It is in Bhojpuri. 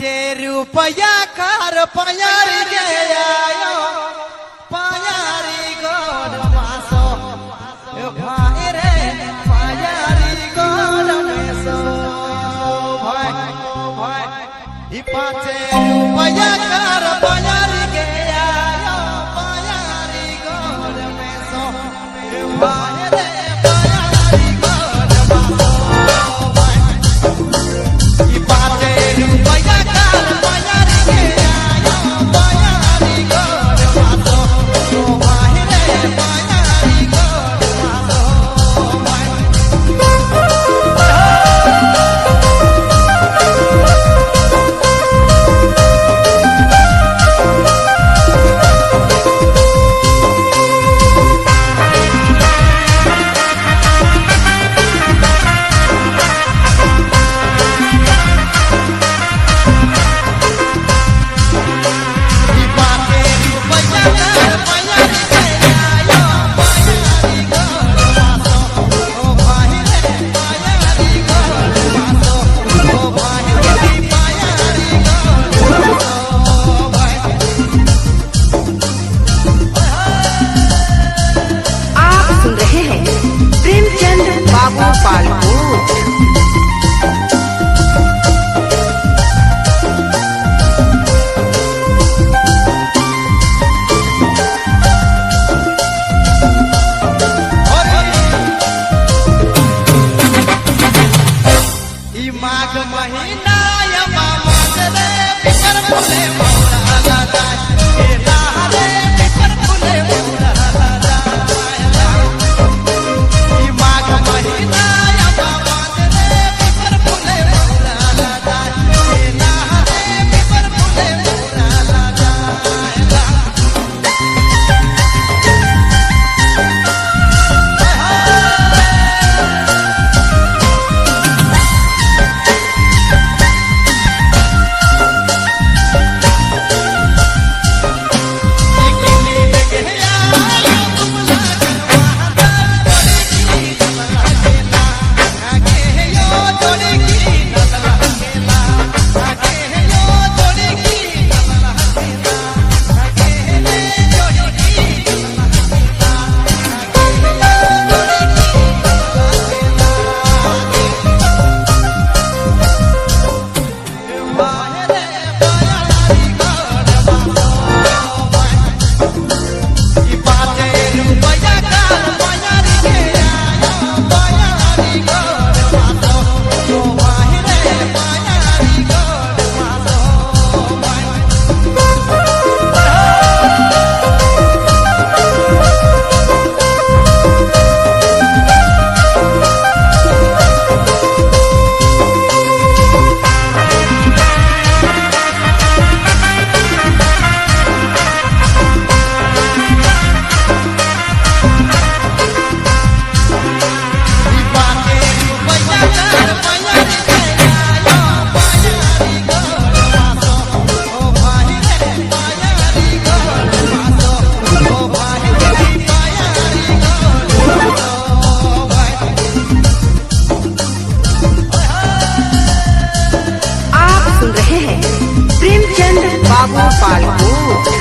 पाचे रुपया कार पयारी गया पयारी गोर मासो भाई रे पयारी गोर मेसो भाई पाचे रुपया कार पयारी गया पयारी गोर मेसो भाई रे पयारी गोर मासो पाचे रुपया कार पयारी गया पयारी गोर मासो भाई रे पयारी गोर मासो माघ महीना या मामा रे पिपर फुले मोरा लाला ए लारे पिपर फुले मोरा लाला ई माघ महीना या मामा रे पिपर फुले मोरा लाला ए लारे पिपर फुले मोरा लाला प्रेमचंद बाबू पालपुर।